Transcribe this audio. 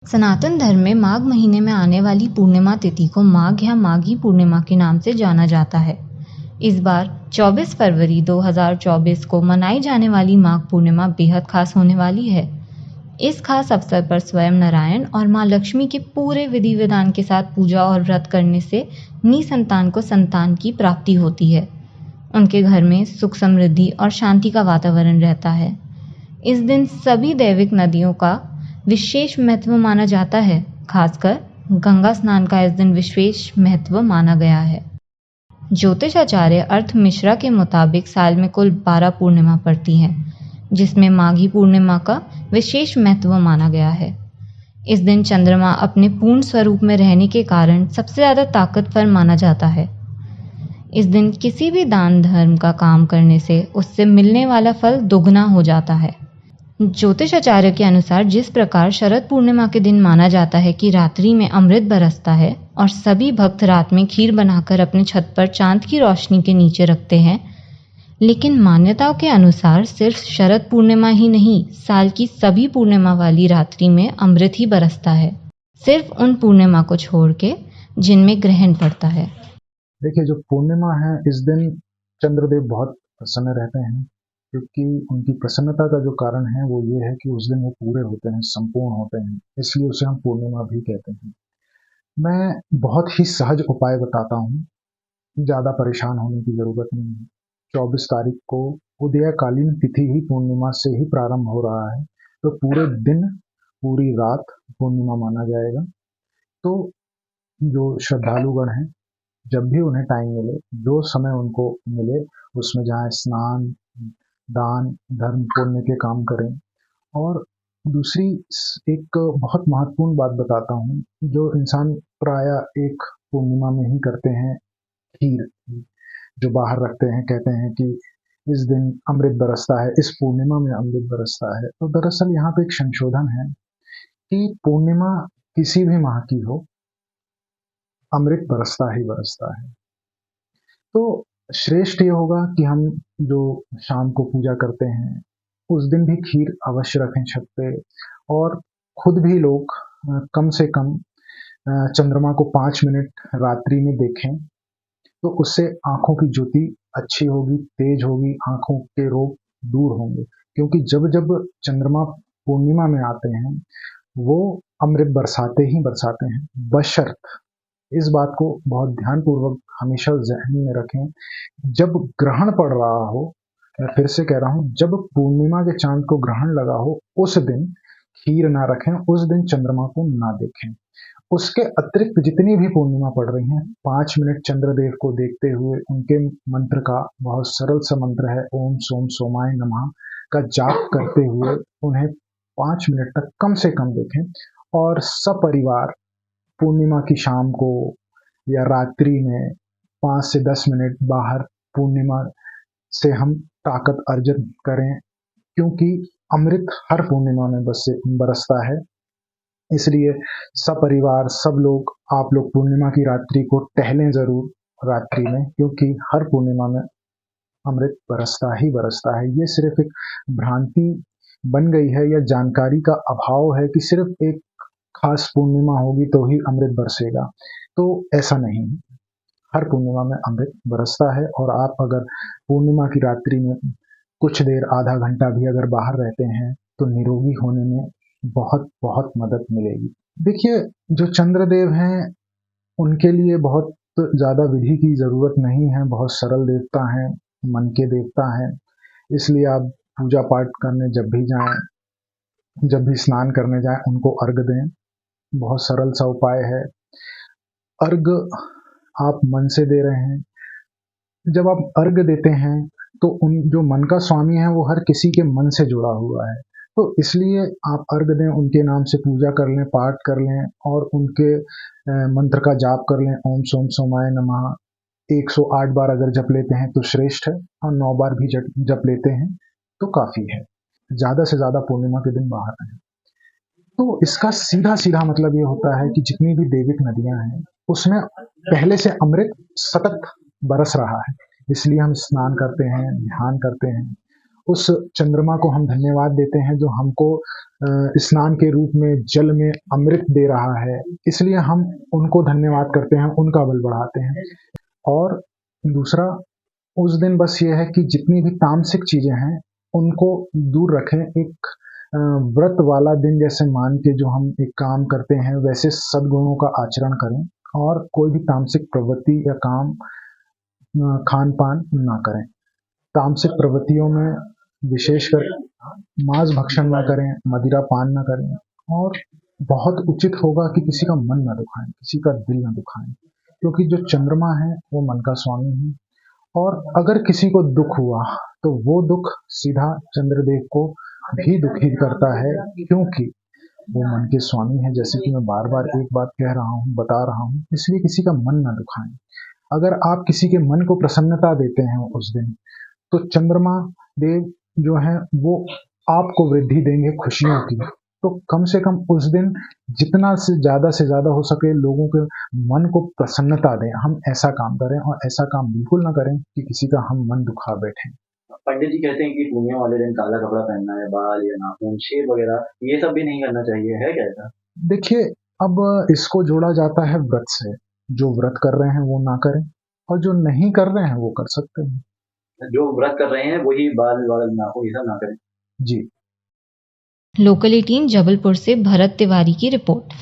सनातन धर्म में माघ महीने में आने वाली पूर्णिमा तिथि को माघ या माघी पूर्णिमा के नाम से जाना जाता है। इस बार 24 फरवरी 2024 को मनाई जाने वाली माघ पूर्णिमा बेहद खास होने वाली है। इस खास अवसर पर स्वयं नारायण और मां लक्ष्मी के पूरे विधि विधान के साथ पूजा और व्रत करने से निसंतान को संतान की प्राप्ति होती है। उनके घर में सुख समृद्धि और शांति का वातावरण रहता है। इस दिन सभी दैविक नदियों का विशेष महत्व माना जाता है। खासकर गंगा स्नान का इस दिन विशेष महत्व माना गया है। ज्योतिषाचार्य अर्थ मिश्रा के मुताबिक साल में कुल 12 पूर्णिमा पड़ती हैं, जिसमें माघी पूर्णिमा का विशेष महत्व माना गया है। इस दिन चंद्रमा अपने पूर्ण स्वरूप में रहने के कारण सबसे ज्यादा ताकतवर माना जाता है। इस दिन किसी भी दान धर्म का काम करने से उससे मिलने वाला फल दोगुना हो जाता है। ज्योतिषाचार्य के अनुसार जिस प्रकार शरद पूर्णिमा के दिन माना जाता है कि रात्रि में अमृत बरसता है और सभी भक्त रात में खीर बनाकर अपने छत पर चांद की रोशनी के नीचे रखते हैं, लेकिन मान्यताओं के अनुसार सिर्फ शरद पूर्णिमा ही नहीं, साल की सभी पूर्णिमा वाली रात्रि में अमृत ही बरसता है, सिर्फ उन पूर्णिमा को छोड़ के जिनमें ग्रहण पड़ता है। देखिए, जो पूर्णिमा है इस दिन चंद्रदेव बहुत प्रसन्न रहते हैं, क्योंकि उनकी प्रसन्नता का जो कारण है वो ये है कि उस दिन वो पूरे होते हैं, संपूर्ण होते हैं, इसलिए उसे हम पूर्णिमा भी कहते हैं। मैं बहुत ही सहज उपाय बताता हूँ, ज़्यादा परेशान होने की ज़रूरत नहीं है। 24 तारीख को उदयकालीन तिथि ही पूर्णिमा से ही प्रारंभ हो रहा है, तो पूरे दिन पूरी रात पूर्णिमा माना जाएगा। तो जो श्रद्धालुगण हैं, जब भी उन्हें टाइम मिले, जो समय उनको मिले, उसमें जहाँ स्नान, दान, धर्म, पुण्य के काम करें। और दूसरी एक बहुत महत्वपूर्ण बात बताता हूँ, जो इंसान प्रायः एक पूर्णिमा में ही करते हैं, खीर जो बाहर रखते हैं, कहते हैं कि इस दिन अमृत बरसता है, इस पूर्णिमा में अमृत बरसता है। तो दरअसल यहाँ पे एक संशोधन है कि पूर्णिमा किसी भी माह की हो, अमृत बरसता ही बरसता है। तो श्रेष्ठ ये होगा कि हम जो शाम को पूजा करते हैं, उस दिन भी खीर अवश्य रखें छत पे, और खुद भी लोग कम से कम चंद्रमा को 5 मिनट रात्रि में देखें, तो उससे आंखों की ज्योति अच्छी होगी, तेज होगी, आंखों के रोग दूर होंगे। क्योंकि जब जब चंद्रमा पूर्णिमा में आते हैं, वो अमृत बरसाते ही बरसाते हैं, बशर्त इस बात को बहुत ध्यानपूर्वक हमेशा ज़हन में रखें, जब ग्रहण पड़ रहा हो, मैं फिर से कह रहा हूँ, जब पूर्णिमा के चांद को ग्रहण लगा हो, उस दिन खीर ना रखें, उस दिन चंद्रमा को ना देखें। उसके अतिरिक्त जितनी भी पूर्णिमा पड़ रही हैं, 5 मिनट चंद्रदेव को देखते हुए उनके मंत्र का, बहुत सरल सा मंत्र है, ओम सोम सोमाय नमः का जाप करते हुए उन्हें 5 मिनट तक कम से कम देखें। और सपरिवार पूर्णिमा की शाम को या रात्रि में 5 से 10 मिनट बाहर पूर्णिमा से हम ताकत अर्जित करें, क्योंकि अमृत हर पूर्णिमा में बरसता है। इसलिए सपरिवार सब लोग, आप लोग पूर्णिमा की रात्रि को टहलें ज़रूर रात्रि में, क्योंकि हर पूर्णिमा में अमृत बरसता ही बरसता है। ये सिर्फ एक भ्रांति बन गई है या जानकारी का अभाव है कि सिर्फ एक खास पूर्णिमा होगी तो ही अमृत बरसेगा, तो ऐसा नहीं है। हर पूर्णिमा में अमृत बरसता है, और आप अगर पूर्णिमा की रात्रि में कुछ देर, आधा घंटा भी अगर बाहर रहते हैं, तो निरोगी होने में बहुत बहुत मदद मिलेगी। देखिए, जो चंद्रदेव हैं, उनके लिए बहुत ज़्यादा विधि की ज़रूरत नहीं है, बहुत सरल देवता हैं, मन के देवता हैं। इसलिए आप पूजा पाठ करने जब भी जाएं, जब भी स्नान करने जाएं, उनको अर्घ दें। बहुत सरल सा उपाय है। अर्घ आप मन से दे रहे हैं। जब आप अर्घ देते हैं, तो उन जो मन का स्वामी है, वो हर किसी के मन से जुड़ा हुआ है, तो इसलिए आप अर्घ दें, उनके नाम से पूजा कर लें, पाठ कर लें, और उनके मंत्र का जाप कर लें, ओम सोम सोमाय नमः 108 बार अगर जप लेते हैं तो श्रेष्ठ है, और 9 बार भी जप लेते हैं तो काफ़ी है। ज़्यादा से ज़्यादा पूर्णिमा के दिन बाहर रहें। तो इसका सीधा सीधा मतलब ये होता है कि जितनी भी दैविक नदियां हैं, उसमें पहले से अमृत सतत बरस रहा है, इसलिए हम स्नान करते हैं, ध्यान करते हैं। उस चंद्रमा को हम धन्यवाद देते हैं जो हमको स्नान के रूप में जल में अमृत दे रहा है, इसलिए हम उनको धन्यवाद करते हैं, उनका बल बढ़ाते हैं। और दूसरा, उस दिन बस ये है कि जितनी भी तामसिक चीज़ें हैं उनको दूर रखें। एक व्रत वाला दिन जैसे मान के जो हम एक काम करते हैं वैसे सद्गुणों का आचरण करें और कोई भी तामसिक प्रवृत्ति या काम खान पान ना करें। तामसिक प्रवृत्तियों में विशेषकर मांस भक्षण ना करें, मदिरा पान ना करें और बहुत उचित होगा कि किसी का मन ना दुखाएं, किसी का दिल ना दुखाएं, क्योंकि जो चंद्रमा है वो मन का स्वामी है और अगर किसी को दुख हुआ तो वो दुख सीधा चंद्रदेव को भी दुखी करता है, क्योंकि वो मन के स्वामी है। जैसे कि मैं बार बार एक बात कह रहा हूँ, बता रहा हूँ, इसलिए किसी का मन ना दुखाएं। अगर आप किसी के मन को प्रसन्नता देते हैं उस दिन, तो चंद्रमा देव जो है वो आपको वृद्धि देंगे खुशियों की। तो कम से कम उस दिन जितना से ज़्यादा हो सके लोगों के मन को प्रसन्नता दें, हम ऐसा काम करें और ऐसा काम बिल्कुल ना करें कि किसी का हम मन दुखा बैठें। पंडित जी कहते हैं कि पूर्णिमा वाले दिन काला कपड़ा पहनना है, बाल या नाखून शेव वगैरह ये सब भी नहीं करना चाहिए, है क्या ऐसा? देखिए, अब इसको जोड़ा जाता है व्रत से। जो व्रत कर रहे हैं वो ना करें और जो नहीं कर रहे हैं वो कर सकते हैं। जो व्रत कर रहे हैं वही बाल वाल नाखून ये सब ना करें। जी। लोकल 18 जबलपुर से भरत तिवारी की रिपोर्ट।